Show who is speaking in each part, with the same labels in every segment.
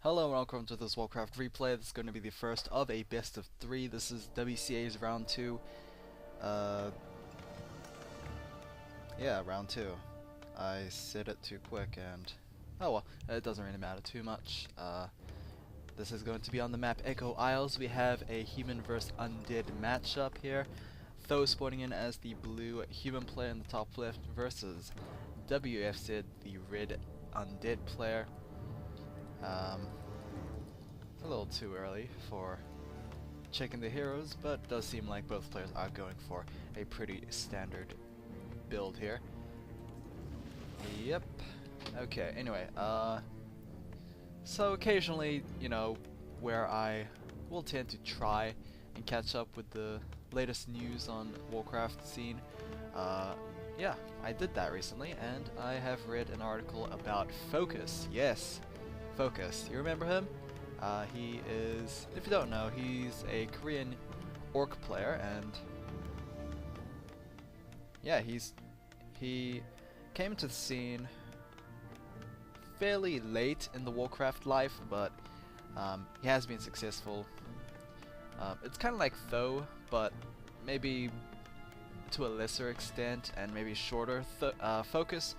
Speaker 1: Hello and welcome to this Warcraft replay. This is going to be the first of a best of 3. This is WCA's round 2. Yeah, round 2. I said it too quick and... oh well, it doesn't really matter too much. This is going to be on the map Echo Isles. We have a human vs undead matchup here. Tho spawning in as the blue human player in the top left versus WFZ, the red undead player. It's a little too early for checking the heroes, but it does seem like both players are going for a pretty standard build here. Yep. Okay, anyway, so occasionally, you know, where I will tend to try and catch up with the latest news on Warcraft scene, yeah, I did that recently, and I have read an article about Focus. Yes, Focus. You remember him? He is, if you don't know, he's a Korean orc player, and yeah, he came to the scene fairly late in the Warcraft life, but he has been successful. It's kind of like Tho, but maybe to a lesser extent and maybe shorter. Focus.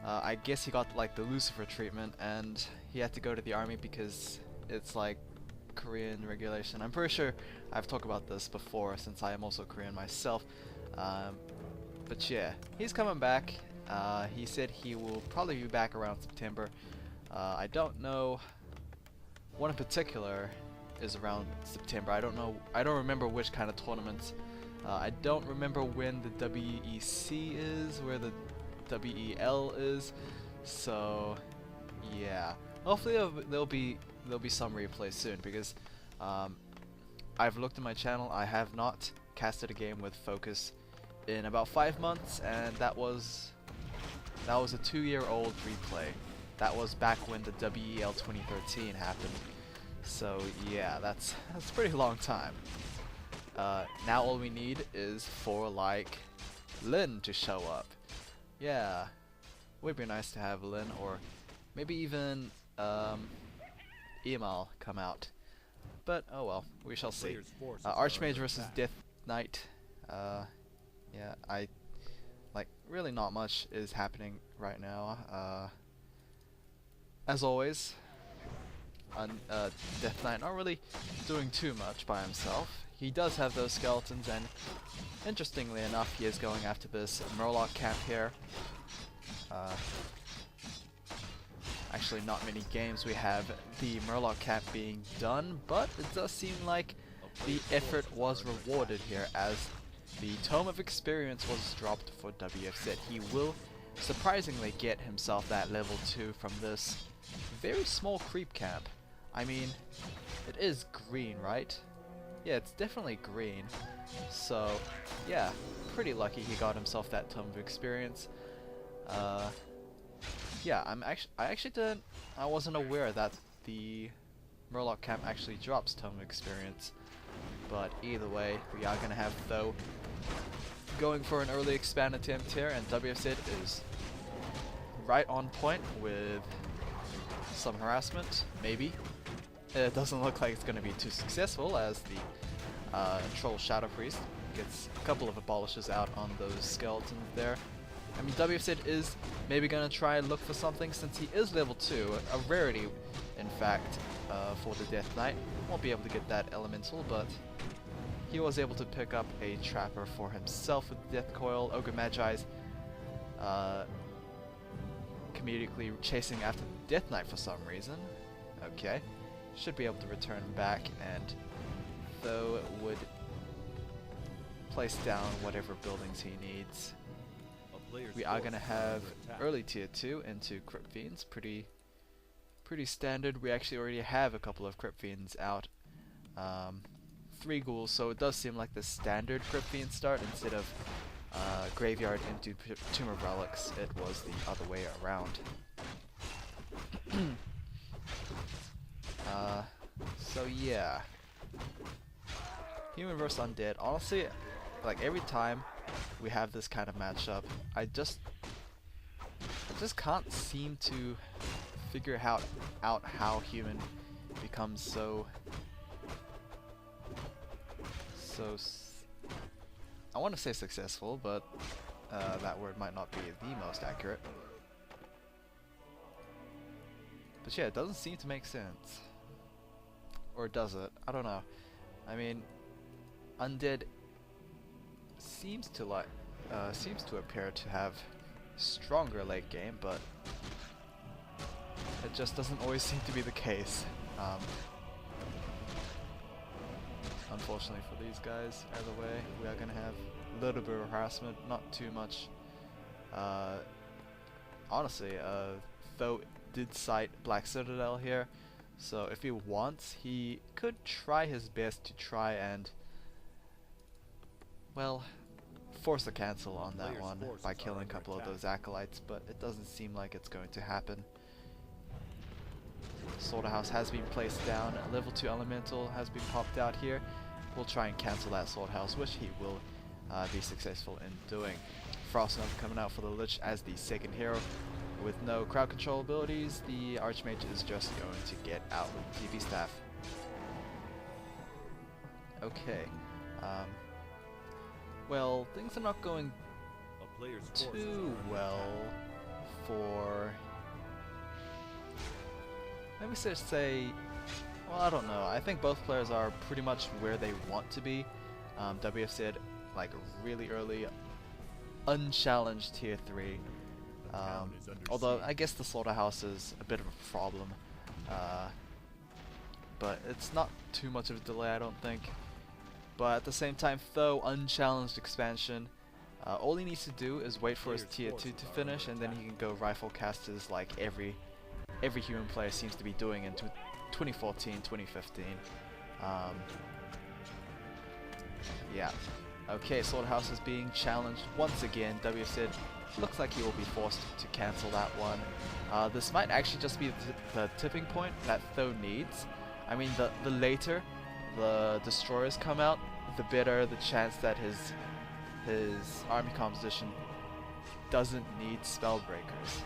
Speaker 1: I guess he got like the Lucifer treatment, and he had to go to the army because it's like Korean regulation. I'm pretty sure I've talked about this before since I am also Korean myself. But yeah, he's coming back. He said he will probably be back around September. I don't know. One in particular is around September. I don't remember which kind of tournaments. I don't remember when the WEC is, where the WEL is, so yeah. Hopefully there'll be some replay soon, because I've looked at my channel. I have not casted a game with Focus in about 5 months, and that was a 2-year-old replay. That was back when the WEL 2013 happened. So yeah, that's a pretty long time. Now all we need is for like Lin to show up. Yeah, would be nice to have Lin, or maybe even Emal come out. But oh well, we shall see. Archmage versus Death Knight. Yeah, really not much is happening right now. As always, Death Knight not really doing too much by himself. He does have those skeletons, and interestingly enough, he is going after this Murloc camp here. Actually, not many games we have the Murloc camp being done, but it does seem like the effort was rewarded here, as the Tome of Experience was dropped for WFZ. He will surprisingly get himself that level 2 from this very small creep camp. I mean, it is green, right? Yeah, it's definitely green. So, yeah, pretty lucky he got himself that Tome of Experience. Yeah, I wasn't aware that the Murloc camp actually drops Tome of Experience. But either way, we are gonna have Tho going for an early expand attempt here, and WFZ is right on point with some harassment, maybe. It doesn't look like it's going to be too successful, as the Troll Shadow Priest gets a couple of abolishes out on those skeletons there. I mean, WFZ is maybe going to try and look for something, since he is level 2, a rarity in fact for the Death Knight. Won't be able to get that elemental, but he was able to pick up a trapper for himself with Death Coil. Ogre Magi's comedically chasing after the Death Knight for some reason. Okay. Should be able to return back, and Tho would place down whatever buildings he needs. We are going to have early tier 2 into Crypt Fiends, pretty standard. We actually already have a couple of Crypt Fiends out. 3 ghouls, so it does seem like the standard Crypt Fiend start instead of Graveyard into Tomb of Relics. It was the other way around. So yeah, Human vs Undead. Honestly, like every time we have this kind of matchup, I just can't seem to figure out how human becomes so I want to say successful, but that word might not be the most accurate. But yeah, it doesn't seem to make sense. Or does it? I don't know. I mean, Undead seems to appear to have stronger late game, but it just doesn't always seem to be the case. Unfortunately for these guys, either way, we are gonna have a little bit of harassment, not too much. Honestly, though did cite Black Citadel here, so if he wants, he could try his best to try and, well, force a cancel on that one by killing a couple of those acolytes, but it doesn't seem like it's going to happen. Slaughterhouse has been placed down, level 2 elemental has been popped out here. We'll try and cancel that Slaughterhouse, which he will be successful in doing. Frostnova coming out for the Lich as the second hero. With no crowd control abilities, the Archmage is just going to get out with TV staff. Okay. Well, things are not going too well for... Let me just say... Well, I don't know. I think both players are pretty much where they want to be. WC like really early, unchallenged tier 3. Although I guess the Slaughterhouse is a bit of a problem. But it's not too much of a delay, I don't think. But at the same time, though, unchallenged expansion, all he needs to do is wait for his tier 2 to finish, and then he can go rifle casters like every human player seems to be doing in 2014, 2015. Yeah. Okay, Slaughterhouse is being challenged once again. WC looks like he will be forced to cancel that one. This might actually just be the tipping point that Tho needs. I mean, the later the destroyers come out, the better the chance that his army composition doesn't need spellbreakers.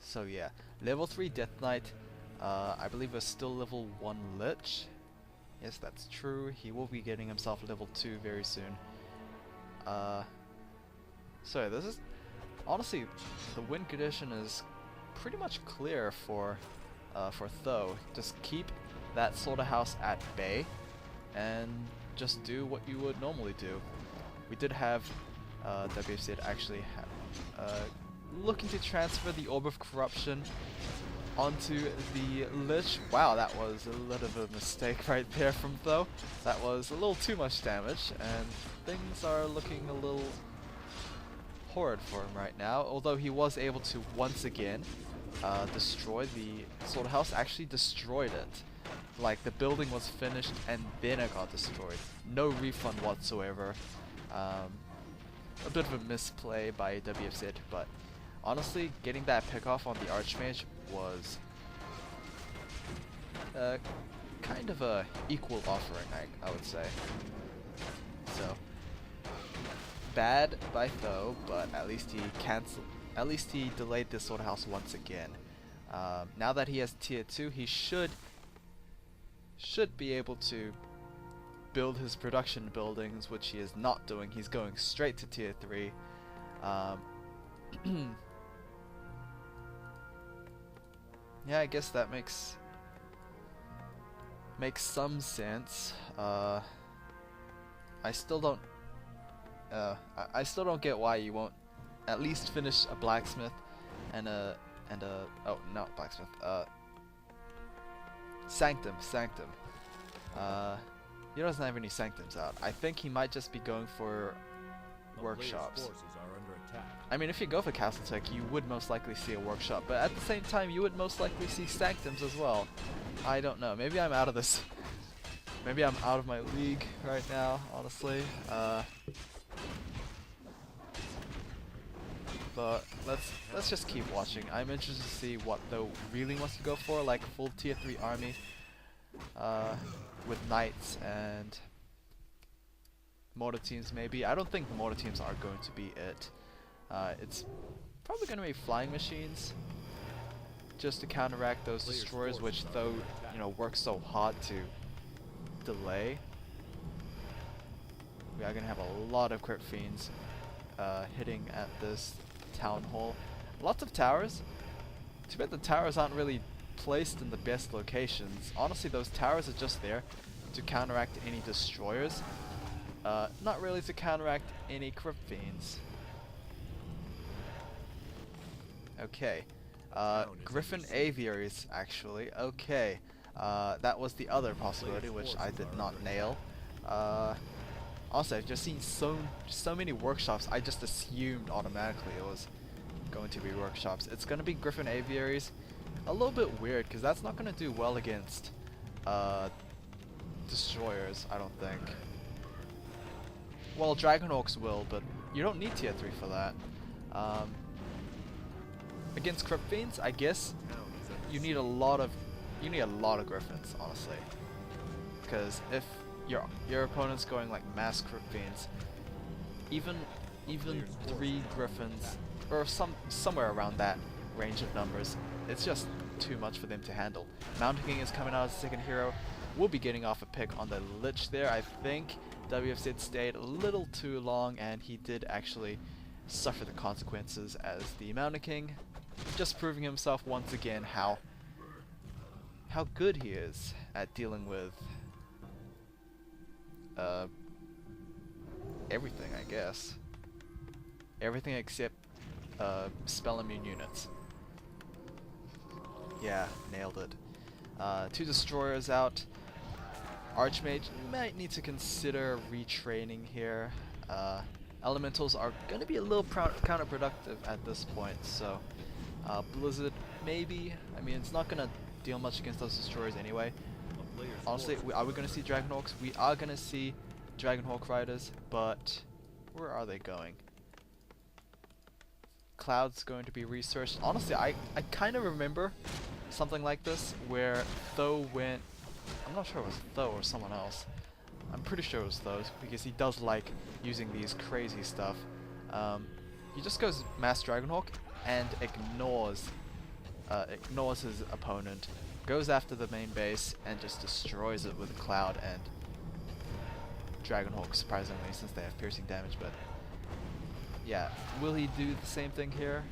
Speaker 1: So yeah, level 3 Death Knight. I believe we're still level 1 Lich. Yes, that's true. He will be getting himself level 2 very soon. So this is honestly, the win condition is pretty much clear for Tho. Just keep that Slaughterhouse at bay and just do what you would normally do. We did have WC actually looking to transfer the Orb of Corruption onto the Lich. Wow, that was a little bit of a mistake right there from Tho. That was a little too much damage, and things are looking a little horrid for him right now. Although he was able to once again destroy the Slaughterhouse. Actually destroyed it. Like, the building was finished and then it got destroyed. No refund whatsoever. A bit of a misplay by WC, but honestly, getting that pick off on the Archmage was kind of a equal offering, I would say. So bad by Tho, but at least he delayed this Slaughterhouse once again. Now that he has tier 2, he should be able to build his production buildings, which he is not doing. He's going straight to tier 3. Yeah, I guess that makes some sense. I still don't get why you won't at least finish a blacksmith and a oh, not blacksmith, sanctum. He doesn't have any sanctums out. I think he might just be going for workshops. I mean, if you go for Castle Tech, you would most likely see a workshop, but at the same time, you would most likely see sanctums as well. I don't know. Maybe I'm out of this. Maybe I'm out of my league right now, honestly. But let's just keep watching. I'm interested to see what Tho really wants to go for, like a full tier 3 army with knights and mortar teams maybe. I don't think mortar teams are going to be it. It's probably going to be flying machines, just to counteract those destroyers, which though, you know, work so hard to delay. We are going to have a lot of crit fiends hitting at this town hall. Lots of towers. Too bad the towers aren't really placed in the best locations. Honestly, those towers are just there to counteract any destroyers, not really to counteract any crit fiends. Okay, Griffin aviaries actually. Okay, that was the other possibility which I did not nail. Also, I've just seen so many workshops. I just assumed automatically it was going to be workshops. It's going to be Griffin aviaries. A little bit weird because that's not going to do well against destroyers, I don't think. Well, Dragonhawks will, but you don't need tier 3 for that. Against crit fiends, I guess you need a lot of griffins, honestly. Because if your opponent's going like mass crit fiends, even 3 griffins or somewhere around that range of numbers, it's just too much for them to handle. Mountain King is coming out as a second hero. We'll be getting off a pick on the Lich there. I think WFZ stayed a little too long, and he did actually suffer the consequences as the Mountain King, just proving himself once again how good he is at dealing with everything, I guess. Everything except spell immune units. Yeah, nailed it. 2 destroyers out. Archmage might need to consider retraining here. Elementals are going to be a little counterproductive at this point, so Blizzard maybe. I mean, it's not going to deal much against those destroyers anyway. Honestly, are we going to see Dragonhawks? We are going to see Dragonhawk Riders, but where are they going? Cloud's going to be researched. Honestly, I kind of remember something like this where Tho went. I'm not sure it was Tho or someone else. I'm pretty sure it was Tho because he does like using these crazy stuff. He just goes mass Dragonhawk and ignores his opponent, goes after the main base and just destroys it with Cloud and Dragonhawk, surprisingly, since they have piercing damage. But yeah, will he do the same thing here?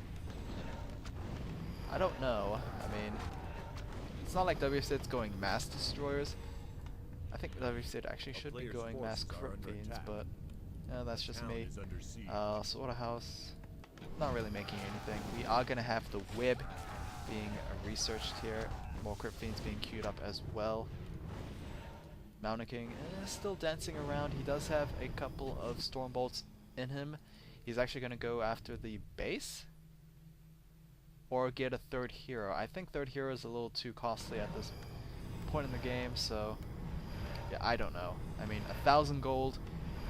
Speaker 1: I don't know. I mean, it's not like WFZ's going mass destroyers. I think WFZ actually should be going mass crit fiends, but that's just me. Slaughterhouse, not really making anything. We are going to have the web being researched here. More crit fiends being queued up as well. Mountain King is still dancing around. He does have a couple of storm bolts in him. He's actually going to go after the base or get a 3rd hero. I think 3rd hero is a little too costly at this point in the game, so yeah, I don't know. I mean, 1,000 gold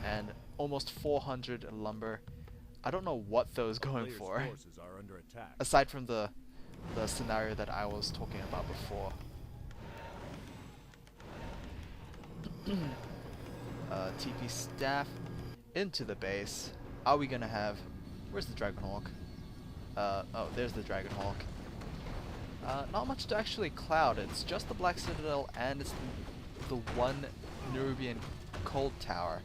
Speaker 1: and almost 400 lumber. I don't know what those going for, aside from the scenario that I was talking about before. TP staff into the base. Are we gonna have? Where's the Dragonhawk? Oh, there's the Dragonhawk. Not much to actually cloud. It's just the Black Citadel and it's the one Nerubian Cold Tower.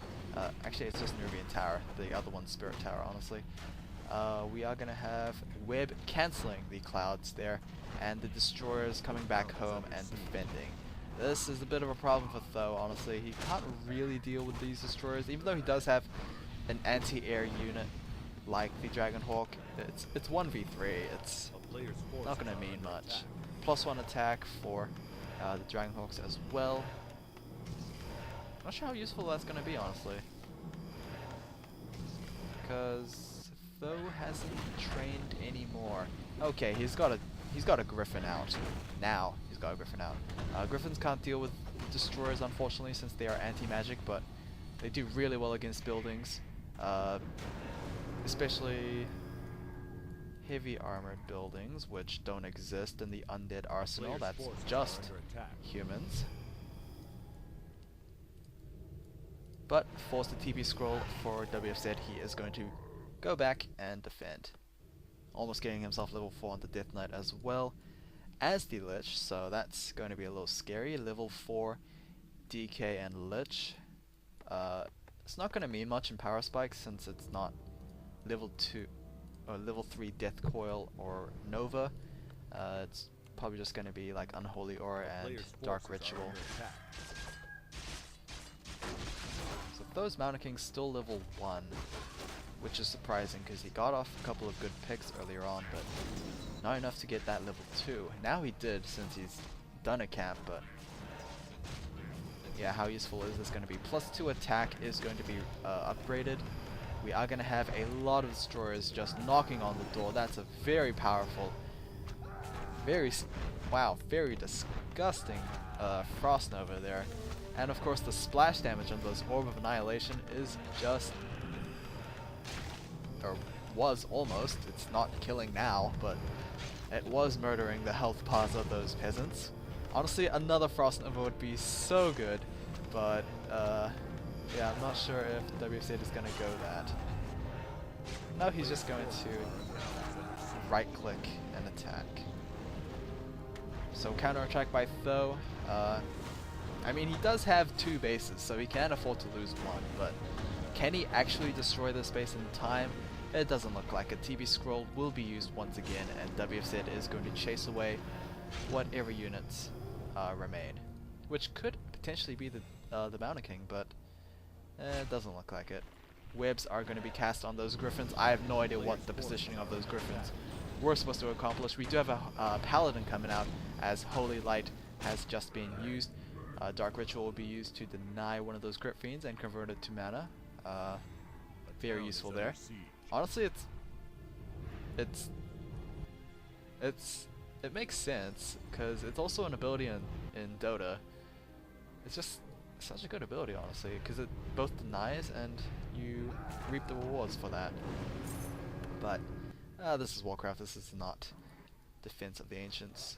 Speaker 1: Actually, it's just Nerubian Tower. The other one's Spirit Tower, honestly. We are gonna have Web cancelling the clouds there, and the destroyers coming back home and defending. This is a bit of a problem for Tho, honestly. He can't really deal with these destroyers, even though he does have an anti-air unit like the Dragonhawk. It's 1v3. It's not gonna mean much. +1 attack for the Dragonhawks as well. Not sure how useful that's gonna be, honestly, because Tho hasn't trained anymore. Okay, he's got a Griffin out now. He's got a Griffin out. Griffins can't deal with destroyers, unfortunately, since they are anti-magic, but they do really well against buildings, especially heavy armored buildings, which don't exist in the undead arsenal. That's just humans. but force the TP scroll for WFZ. He is going to go back and defend. Almost getting himself level 4 on the Death Knight as well as the Lich, so that's going to be a little scary. Level 4 DK and Lich. It's not going to mean much in Power Spike since it's not level 2 or level 3 Death Coil or Nova. It's probably just going to be like Unholy Aura and Dark Ritual. So those Mountain King's still level 1, which is surprising because he got off a couple of good picks earlier on, but not enough to get that level 2. Now he did since he's done a camp, but yeah, how useful is this going to be? +2 attack is going to be upgraded. We are going to have a lot of destroyers just knocking on the door. That's a very powerful, very disgusting Frost Nova there. And of course the splash damage on those Orb of Annihilation is just, or was almost, it's not killing now, but it was murdering the health bars of those peasants. Honestly, another Frost Nova would be so good, but yeah, I'm not sure if WC is going to go that. No, he's just going to right click and attack. So counter attack by Tho. I mean, he does have 2 bases, so he can afford to lose 1, but can he actually destroy this base in time? It doesn't look like it. TB Scroll will be used once again, and WFZ is going to chase away whatever units remain, which could potentially be the Mountain King, but it doesn't look like it. Webs are going to be cast on those Griffins. I have no idea what the positioning of those Griffins were supposed to accomplish. We do have a Paladin coming out as Holy Light has just been used. Dark Ritual will be used to deny one of those Crypt Fiends and convert it to mana. Very useful there. Honestly, it makes sense because it's also an ability in Dota. It's just such a good ability, honestly, because it both denies and you reap the rewards for that. But this is Warcraft. This is not Defense of the Ancients.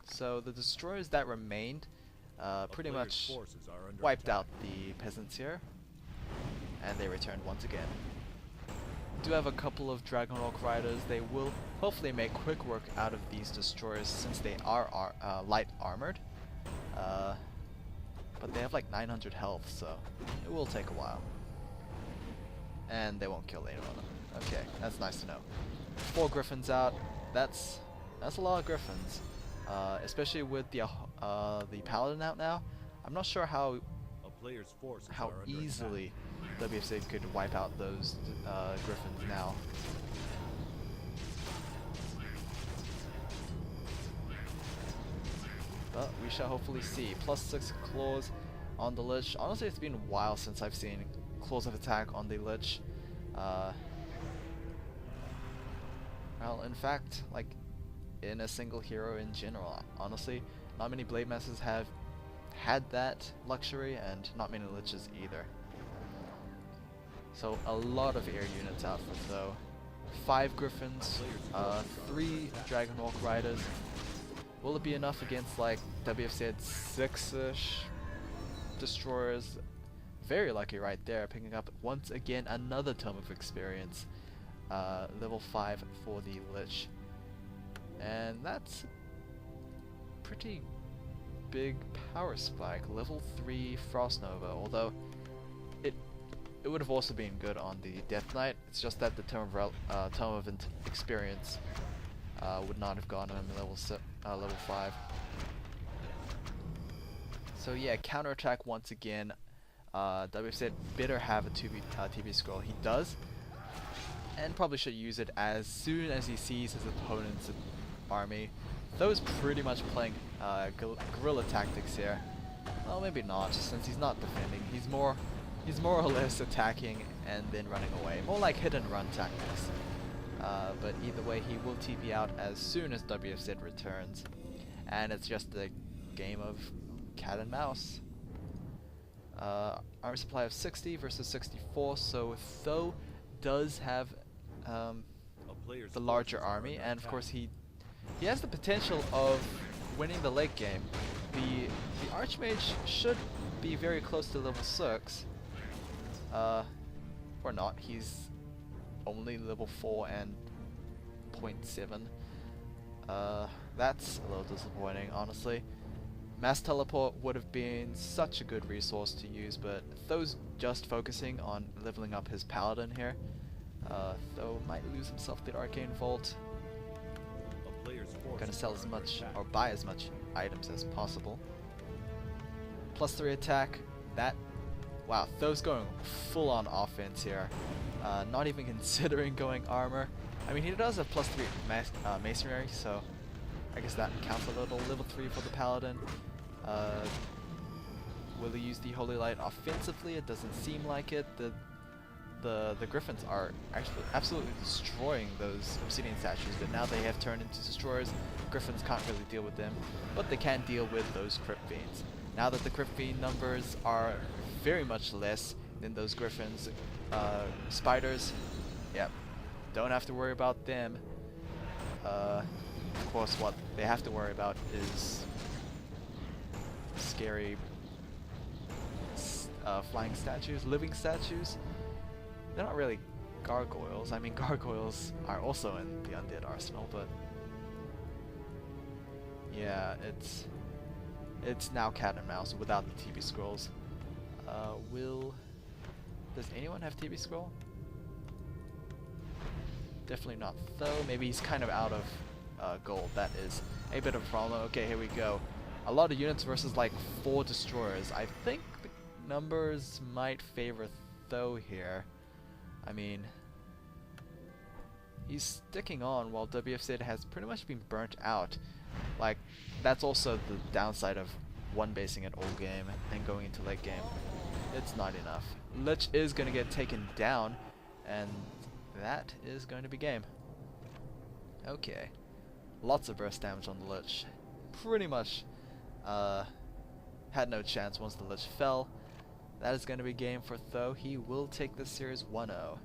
Speaker 1: So the destroyers that remained pretty much wiped out the peasants here, and they returned once again. Do have a couple of Dragonhawk Riders. They will hopefully make quick work out of these destroyers since they are light armored. But they have like 900 health, so it will take a while. And they won't kill anyone. Okay, that's nice to know. 4 Griffins out. That's a lot of Griffins, especially with the Paladin out now. I'm not sure how easily WFC could wipe out those Griffins now. But we shall hopefully see. +6 claws on the Lich. Honestly, it's been a while since I've seen claws of attack on the Lich. Well, in fact, like in a single hero in general. Honestly, not many Blade Masters have had that luxury, and not many Liches either. So a lot of air units out for Tho. 5 Griffins, 3 Dragonhawk Riders. Will it be enough against like WFZ 6-ish destroyers? Very lucky right there, picking up once again another Tome of Experience. Level 5 for the Lich. And that's pretty big power spike. Level 3 Frost Nova, although it would have also been good on the Death Knight. It's just that the Tome of Experience would not have gone on level 5. So yeah, counterattack once again. WFZ better have a TB scroll. He does, and probably should use it as soon as he sees his opponent's army. Tho's pretty much playing guerrilla tactics here. Well, maybe not, since he's not defending. He's more or less attacking and then running away. More like hit and run tactics. But either way, he will TP out as soon as WFZ returns. And it's just a game of cat and mouse. Armor supply of 60 versus 64, so Tho does have the larger army, and of course he has the potential of winning the late game. The Archmage should be very close to level 6, Or not. He's only level 4 and 0.7. That's a little disappointing, honestly. Mass teleport would have been such a good resource to use, but Tho's just focusing on leveling up his paladin here. Tho might lose himself the arcane vault. Gonna sell as much or buy as much items as possible. +3 attack. That, wow, Tho's going full on offense here. Not even considering going armor. I mean, he does have +3 masonry, so I guess that counts a little. Level 3 for the paladin. Will he use the holy light offensively? It doesn't seem like it. The griffins are actually absolutely destroying those obsidian statues, but now they have turned into destroyers. Griffins can't really deal with them, but they can deal with those crypt fiends. Now that the crypt fiend numbers are very much less than those griffins, spiders, yep, don't have to worry about them. Of course, what they have to worry about is scary flying statues, living statues. They're not really gargoyles. I mean, gargoyles are also in the undead arsenal, but yeah, it's now cat and mouse without the TB scrolls. Does anyone have TB scroll? Definitely not Tho. Maybe he's kind of out of gold. That is a bit of a problem. Okay, here we go. A lot of units versus like 4 destroyers. I think the numbers might favor Tho here. I mean, he's sticking on while WFZ has pretty much been burnt out. Like, that's also the downside of one basing at all game and going into late game. It's not enough. Lich is going to get taken down, and that is going to be game. Okay. Lots of burst damage on the Lich. Pretty much had no chance once the Lich fell. That is going to be game for Tho. He will take this series 1-0.